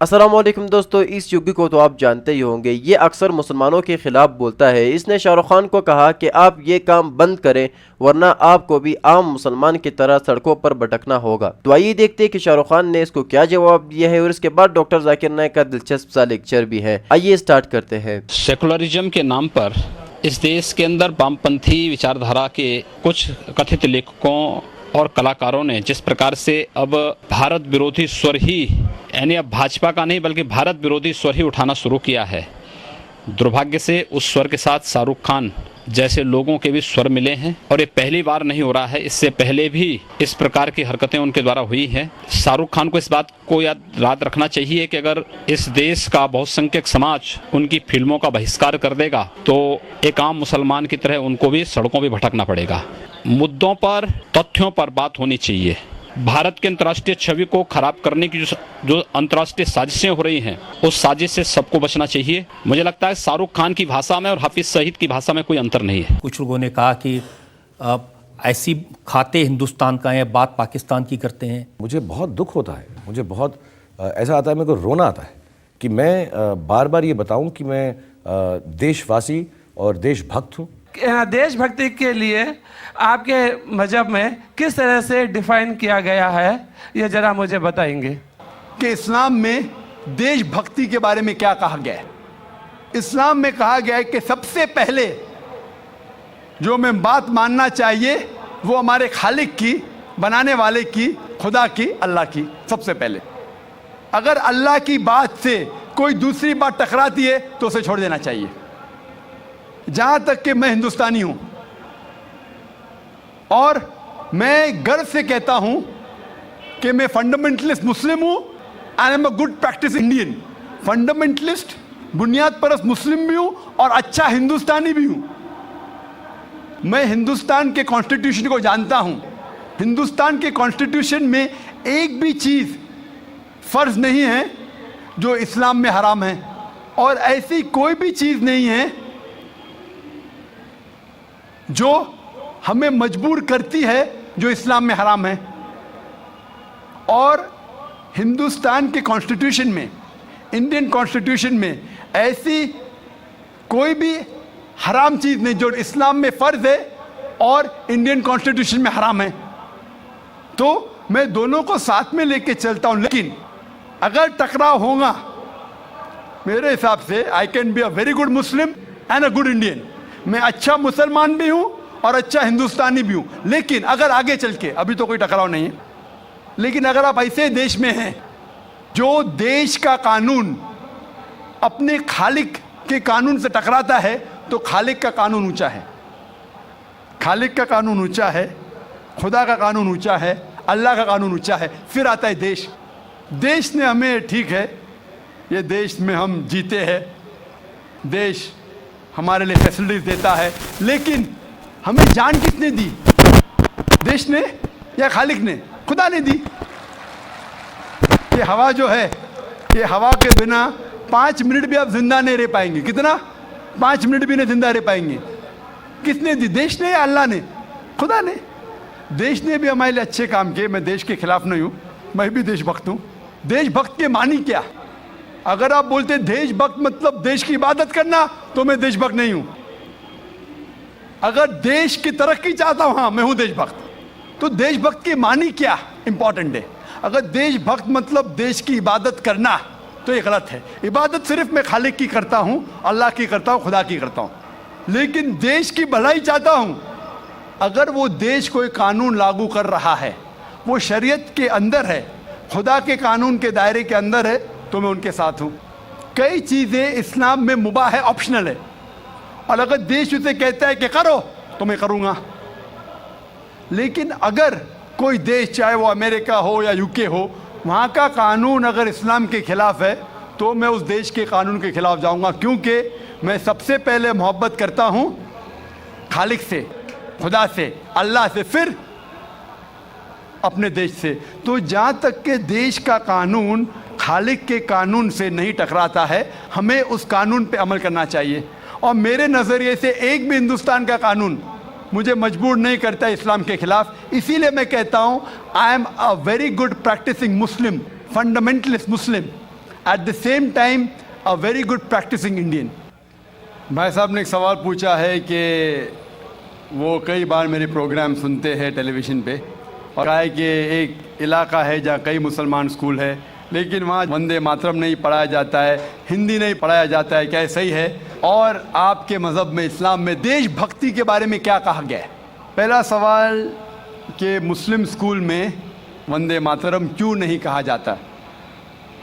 अस्सलामुअलैकुम दोस्तों, इस युगी को तो आप जानते ही होंगे। ये अक्सर मुसलमानों के खिलाफ बोलता है। इसने शाहरुख खान को कहा कि आप ये काम बंद करें वरना आपको भी आम मुसलमान की तरह सड़कों पर भटकना होगा। तो आइए देखते हैं कि शाहरुख खान ने इसको क्या जवाब दिया है और इसके बाद डॉक्टर जाकिर नाइक का दिलचस्प सा लेक्चर भी है। आइए स्टार्ट करते हैं। सेकुलरिज्म के नाम पर इस देश के अंदर वामपंथी विचारधारा के कुछ कथित लेखकों और कलाकारों ने जिस प्रकार से अब भारत विरोधी स्वर ही, यानी अब भाजपा का नहीं बल्कि भारत विरोधी स्वर ही उठाना शुरू किया है, दुर्भाग्य से उस स्वर के साथ शाहरुख खान जैसे लोगों के भी स्वर मिले हैं। और ये पहली बार नहीं हो रहा है, इससे पहले भी इस प्रकार की हरकतें उनके द्वारा हुई हैं। शाहरुख खान को इस बात को याद रखना चाहिए कि अगर इस देश का बहुसंख्यक समाज उनकी फिल्मों का बहिष्कार कर देगा तो एक आम मुसलमान की तरह उनको भी सड़कों पर भटकना पड़ेगा। मुद्दों पर, तथ्यों पर बात होनी चाहिए। भारत के अंतर्राष्ट्रीय छवि को खराब करने की जो अंतर्राष्ट्रीय साजिशें हो रही हैं, उस साजिश से सबको बचना चाहिए। मुझे लगता है शाहरुख खान की भाषा में और हाफिज सईद की भाषा में कोई अंतर नहीं है। कुछ लोगों ने कहा कि ऐसी खाते हिंदुस्तान का है, बात पाकिस्तान की करते हैं। मुझे बहुत दुख होता है, मुझे बहुत ऐसा आता है, मेरे को रोना आता है कि मैं बार बार ये बताऊं कि मैं देशवासी और देशभक्त हूँ। देशभक्ति के लिए आपके मजहब में किस तरह से डिफाइन किया गया है, ये जरा मुझे बताएंगे कि इस्लाम में देशभक्ति के बारे में क्या कहा गया है। इस्लाम में कहा गया है कि सबसे पहले जो हमें बात मानना चाहिए वो हमारे खालिक की, बनाने वाले की, खुदा की, अल्लाह की। सबसे पहले अगर अल्लाह की बात से कोई दूसरी बात टकराती है तो उसे छोड़ देना चाहिए। जहां तक कि मैं हिंदुस्तानी हूं और मैं गर्व से कहता हूं कि मैं फंडामेंटलिस्ट मुस्लिम हूं and I am a good practice Indian. Fundamentalist, बुनियाद परस्त मुस्लिम भी हूं और अच्छा हिंदुस्तानी भी हूं। मैं हिंदुस्तान के कॉन्स्टिट्यूशन को जानता हूं। हिंदुस्तान के कॉन्स्टिट्यूशन में एक भी चीज फर्ज नहीं है जो इस्लाम में हराम है, और ऐसी कोई भी चीज नहीं है जो हमें मजबूर करती है जो इस्लाम में हराम है। और हिंदुस्तान के कॉन्स्टिट्यूशन में, इंडियन कॉन्स्टिट्यूशन में ऐसी कोई भी हराम चीज़ नहीं जो इस्लाम में फ़र्ज है और इंडियन कॉन्स्टिट्यूशन में हराम है। तो मैं दोनों को साथ में लेके चलता हूं, लेकिन अगर टकराव होगा, मेरे हिसाब से I can be a very good Muslim and a good Indian. मैं अच्छा मुसलमान भी हूं और अच्छा हिंदुस्तानी भी हूं। लेकिन अगर आगे चल के, अभी तो कोई टकराव नहीं है, लेकिन अगर आप ऐसे देश में हैं जो देश का कानून अपने खालिक के कानून से टकराता है, तो खालिक का कानून ऊंचा है। खालिक का कानून ऊंचा है, खुदा का कानून ऊंचा है, अल्लाह का कानून ऊंचा है। फिर आता है देश। देश ने हमें, ठीक है, ये देश में हम जीते हैं, देश हमारे लिए फैसिलिटीज देता है, लेकिन हमें जान किसने दी? देश ने या खालिक ने? खुदा ने दी। ये हवा जो है, ये हवा के बिना 5 मिनट भी आप जिंदा नहीं रह पाएंगे। कितना? 5 मिनट भी नहीं जिंदा रह पाएंगे। किसने दी? देश ने या अल्लाह ने? खुदा ने। देश ने भी हमारे लिए अच्छे काम किए। मैं देश के खिलाफ नहीं हूँ, मैं भी देशभक्त हूँ। देशभक्त के मानी क्या? अगर आप बोलते देशभक्त मतलब देश की इबादत करना, तो मैं देशभक्त नहीं हूं। अगर देश की तरक्की चाहता हूं, हाँ मैं हूं देशभक्त। तो देशभक्त की मानी क्या इंपॉर्टेंट है। अगर देशभक्त मतलब देश की इबादत करना, तो ये गलत है। इबादत सिर्फ मैं खालिक की करता हूं, अल्लाह की करता हूं, खुदा की करता हूं। लेकिन देश की भलाई चाहता हूं। अगर वो देश कोई कानून लागू कर रहा है, वो शरीयत के अंदर है, खुदा के कानून के दायरे के अंदर है, तो मैं उनके साथ हूं। कई चीजें इस्लाम में मुबाह है, ऑप्शनल है, और अगर देश उसे कहता है कि करो, तो मैं करूंगा। लेकिन अगर कोई देश, चाहे वो अमेरिका हो या यूके हो, वहां का कानून अगर इस्लाम के खिलाफ है, तो मैं उस देश के कानून के खिलाफ जाऊंगा, क्योंकि मैं सबसे पहले मोहब्बत करता हूं खालिक से, खुदा से, अल्लाह से, फिर अपने देश से। तो जहां तक के देश का कानून खालिक के कानून से नहीं टकराता है, हमें उस कानून पे अमल करना चाहिए। और मेरे नज़रिए से एक भी हिंदुस्तान का कानून मुझे मजबूर नहीं करता इस्लाम के खिलाफ। इसीलिए मैं कहता हूँ I am a very good practising Muslim, fundamentalist Muslim, at the same time a very good practising Indian. भाई साहब ने एक सवाल पूछा है कि वो कई बार मेरे प्रोग्राम सुनते हैं टेलीविज़न पे और कहा है कि एक इलाका है जहाँ कई मुसलमान स्कूल है लेकिन वहाँ वंदे मातरम नहीं पढ़ाया जाता है, हिंदी नहीं पढ़ाया जाता है, क्या ये सही है? और आपके मज़हब में, इस्लाम में देशभक्ति के बारे में क्या कहा गया है? पहला सवाल कि मुस्लिम स्कूल में वंदे मातरम क्यों नहीं कहा जाता?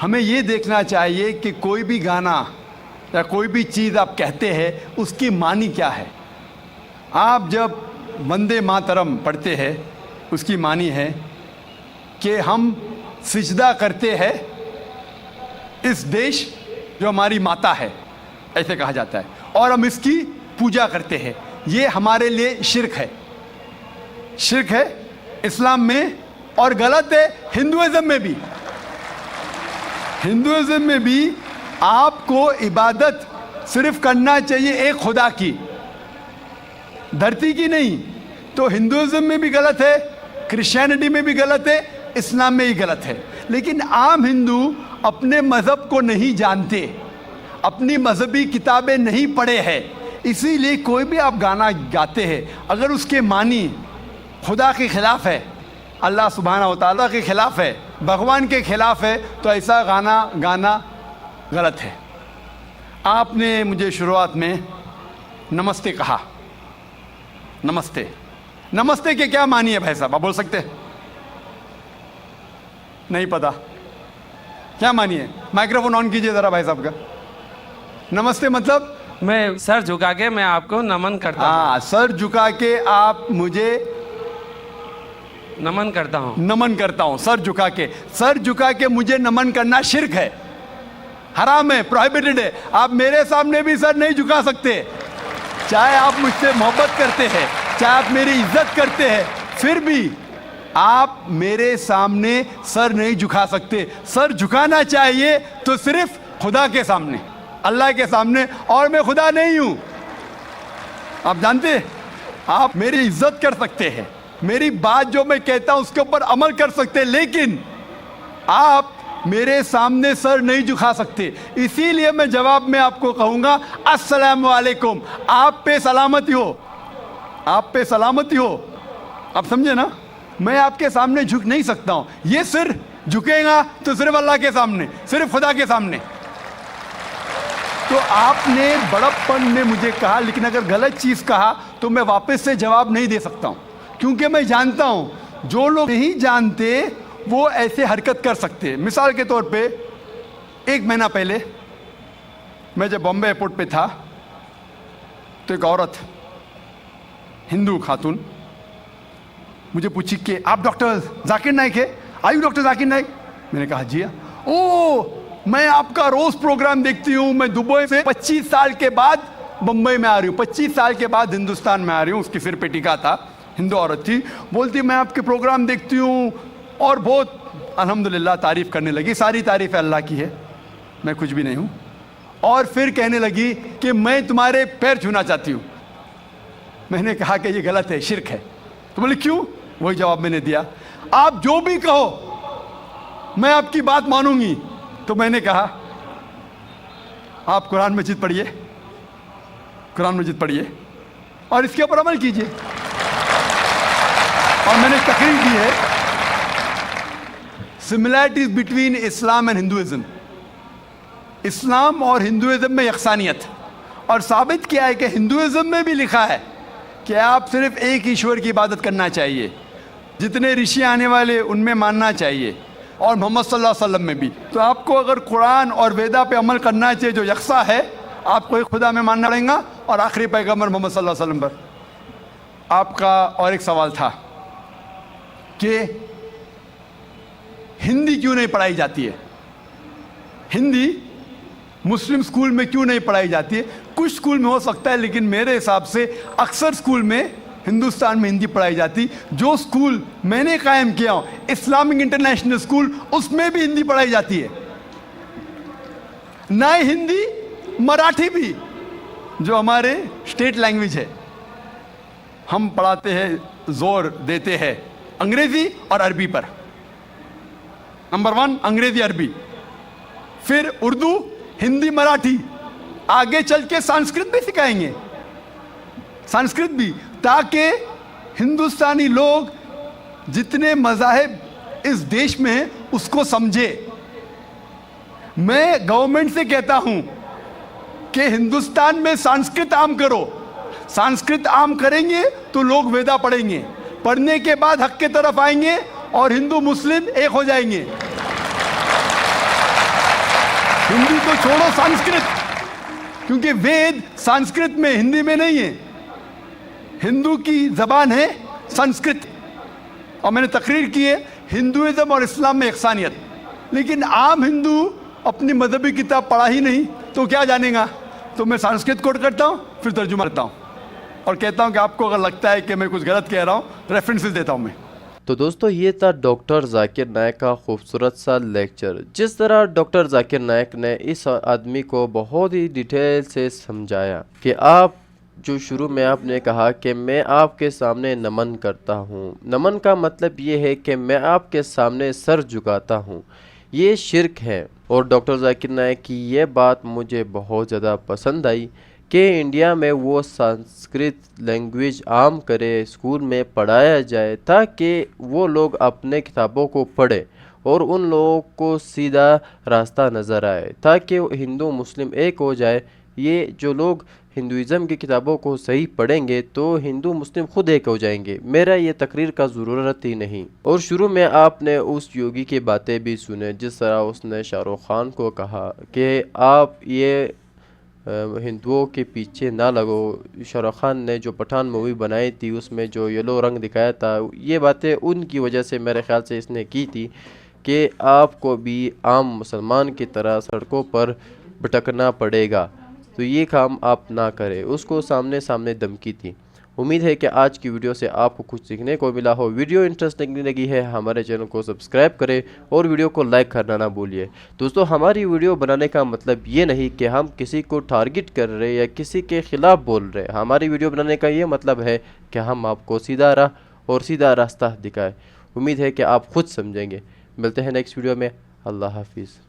हमें ये देखना चाहिए कि कोई भी गाना या कोई भी चीज़ आप कहते हैं उसकी मानी क्या है। आप जब वंदे मातरम पढ़ते हैं उसकी मानी है कि हम सिजदा करते हैं इस देश जो हमारी माता है, ऐसे कहा जाता है, और हम इसकी पूजा करते हैं। ये हमारे लिए शिर्क है, शिर्क है इस्लाम में और गलत है हिंदुइज्म में भी। हिंदुइज्म में भी आपको इबादत सिर्फ करना चाहिए एक खुदा की, धरती की नहीं। तो हिंदुइज्म में भी गलत है, क्रिश्चियनिटी में भी गलत है, इस्लाम में ही गलत है। लेकिन आम हिंदू अपने मज़हब को नहीं जानते, अपनी मजहबी किताबें नहीं पढ़े हैं, इसीलिए कोई भी आप गाना गाते हैं अगर उसके मानी खुदा के ख़िलाफ़ है, अल्लाह सुब्हाना व तआला के ख़िलाफ़ है, भगवान के ख़िलाफ़ है, तो ऐसा गाना गाना गलत है। आपने मुझे शुरुआत में नमस्ते कहा, नमस्ते, नमस्ते के क्या मानी है भाई साहब, आप बोल सकते हैं? नहीं पता क्या मानी है? माइक्रोफोन ऑन कीजिए ज़रा भाई साहब का। नमस्ते मतलब मैं सर झुका के मैं आपको नमन करता हूँ। हाँ, सर झुका के आप मुझे नमन करता हूँ, नमन करता हूँ। सर झुका के, सर झुका के मुझे नमन करना शिर्क है, हराम है, प्रोहिबिटेड है। आप मेरे सामने भी सर नहीं झुका सकते, चाहे आप मुझसे मोहब्बत करते हैं, चाहे आप मेरी इज्जत करते हैं, फिर भी आप मेरे सामने सर नहीं झुका सकते। सर झुकाना चाहिए तो सिर्फ खुदा के सामने, अल्लाह के सामने, और मैं खुदा नहीं हूं। आप जानते, आप मेरी इज्जत कर सकते हैं, मेरी बात जो मैं कहता हूं उसके ऊपर अमल कर सकते हैं, लेकिन आप मेरे सामने सर नहीं झुका सकते। इसीलिए मैं जवाब में आपको कहूंगा अस्सलामु अलैकुम, आप पे सलामती हो, आप पे सलामती हो। आप समझे ना? मैं आपके सामने झुक नहीं सकता हूं। ये सिर झुकेगा तो सिर्फ अल्लाह के सामने, सिर्फ खुदा के सामने। तो आपने बड़प्पन में मुझे कहा, लेकिन अगर गलत चीज कहा तो मैं वापस से जवाब नहीं दे सकता हूं, क्योंकि मैं जानता हूं जो लोग नहीं जानते वो ऐसे हरकत कर सकते हैं। मिसाल के तौर पे 1 महीना पहले मैं जब बॉम्बे एयरपोर्ट पे था तो एक औरत, हिंदू खातून, मुझे पूछी कि आप डॉक्टर जाकिर नाइक है? आयु डॉक्टर जाकिर नाइक? मैंने कहा जी हाँ। ओ, मैं आपका रोज प्रोग्राम देखती हूँ, मैं दुबई से 25 साल के बाद बम्बई में आ रही हूँ, 25 साल के बाद हिंदुस्तान में आ रही हूँ। उसके सिर पे टीका था, हिंदू औरत थी, बोलती मैं आपके प्रोग्राम देखती हूँ और बहुत अल्हम्दुलिल्लाह तारीफ़ करने लगी, सारी तारीफ़ अल्लाह की है, मैं कुछ भी नहीं हूँ। और फिर कहने लगी कि मैं तुम्हारे पैर छूना चाहती हूँ। मैंने कहा कि ये गलत है, शिर्क है। तो बोले क्यों? वही जवाब मैंने दिया, आप जो भी कहो मैं आपकी बात मानूंगी। तो मैंने कहा आप कुरान मजीद पढ़िए, कुरान मजीद पढ़िए और इसके ऊपर अमल कीजिए। और मैंने तकरीर दी है similarities between Islam and Hinduism, Islam और हिंदुइज्म में यकसानियत, और साबित किया है कि हिंदुइज्म में भी लिखा है कि आप सिर्फ एक ईश्वर की इबादत करना चाहिए, जितने ऋषि आने वाले उनमें मानना चाहिए, और मोहम्मद सल्लल्लाहु अलैहि वसल्लम में भी। तो आपको अगर कुरान और वेदा पे अमल करना चाहिए जो यकसा है, आपको एक खुदा में मानना पड़ेगा और आखिरी पैगंबर मोहम्मद सल्लल्लाहु अलैहि वसल्लम पर। आपका और एक सवाल था कि हिंदी क्यों नहीं पढ़ाई जाती है, हिंदी मुस्लिम स्कूल में क्यों नहीं पढ़ाई जाती है? कुछ स्कूल में हो सकता है, लेकिन मेरे हिसाब से अक्सर स्कूल में हिंदुस्तान में हिंदी पढ़ाई जाती। जो स्कूल मैंने कायम किया हूं, इस्लामिक इंटरनेशनल स्कूल, उसमें भी हिंदी पढ़ाई जाती है। ना हिंदी, मराठी भी, जो हमारे स्टेट लैंग्वेज है, हम पढ़ाते हैं, जोर देते हैं अंग्रेजी और अरबी पर। नंबर 1 अंग्रेजी अरबी, फिर उर्दू, हिंदी, मराठी, आगे चल के संस्कृत भी सिखाएंगे, संस्कृत भी, ताकि हिंदुस्तानी लोग जितने मज़ाहिब इस देश में हैं उसको समझे। मैं गवर्नमेंट से कहता हूं कि हिंदुस्तान में संस्कृत आम करो। संस्कृत आम करेंगे तो लोग वेदा पढ़ेंगे, पढ़ने के बाद हक के तरफ आएंगे और हिंदू मुस्लिम एक हो जाएंगे। हिंदी तो छोड़ो, संस्कृत, क्योंकि वेद संस्कृत में, हिंदी में नहीं है। हिंदू की जबान है संस्कृत, और मैंने तकरीर की है हिंदुइज्म और इस्लाम में यकसानियत। लेकिन आम हिंदू अपनी मजहबी किताब पढ़ा ही नहीं तो क्या जानेगा। तो मैं संस्कृत कोट करता हूँ, फिर तर्जुमा करता हूँ और कहता हूँ कि आपको अगर लगता है कि मैं कुछ गलत कह रहा हूँ, रेफरेंसेस देता हूँ मैं। तो दोस्तों ये था डॉक्टर जाकिर नायक का खूबसूरत सा लेक्चर। जिस तरह डॉक्टर जाकिर नायक ने इस आदमी को बहुत ही डिटेल से समझाया कि आप जो शुरू में आपने कहा कि मैं आपके सामने नमन करता हूँ, नमन का मतलब ये है कि मैं आपके सामने सर झुकाता हूँ, ये शिर्क है। और डॉक्टर जाकिर नायक की ये बात मुझे बहुत ज़्यादा पसंद आई कि इंडिया में वो संस्कृत लैंग्वेज आम करे, स्कूल में पढ़ाया जाए, ताकि वो लोग अपने किताबों को पढ़े और उन लोगों को सीधा रास्ता नज़र आए, ताकि हिंदू मुस्लिम एक हो जाए। ये जो लोग हिंदुइज़म की किताबों को सही पढ़ेंगे तो हिंदू मुस्लिम खुद एक हो जाएंगे। मेरा ये तकरीर का ज़रूरत ही नहीं। और शुरू में आपने उस योगी की बातें भी सुने, जिस तरह उसने शाहरुख खान को कहा कि आप ये हिंदुओं के पीछे ना लगो। शाहरुख खान ने जो पठान मूवी बनाई थी उसमें जो येलो रंग दिखाया था, ये बातें उनकी वजह से मेरे ख्याल से इसने की थी कि आपको भी आम मुसलमान की तरह सड़कों पर भटकना पड़ेगा, तो ये काम आप ना करें। उसको सामने सामने धमकी थी। उम्मीद है कि आज की वीडियो से आपको कुछ सीखने को मिला हो। वीडियो इंटरेस्टिंग लगी है हमारे चैनल को सब्सक्राइब करें और वीडियो को लाइक करना ना भूलिए। दोस्तों हमारी वीडियो बनाने का मतलब ये नहीं कि हम किसी को टारगेट कर रहे या किसी के ख़िलाफ़ बोल रहे। हमारी वीडियो बनाने का ये मतलब है कि हम आपको सीधा राह और सीधा रास्ता दिखाएँ। उम्मीद है कि आप खुद समझेंगे। मिलते हैं नेक्स्ट वीडियो में। अल्लाह हाफिज़।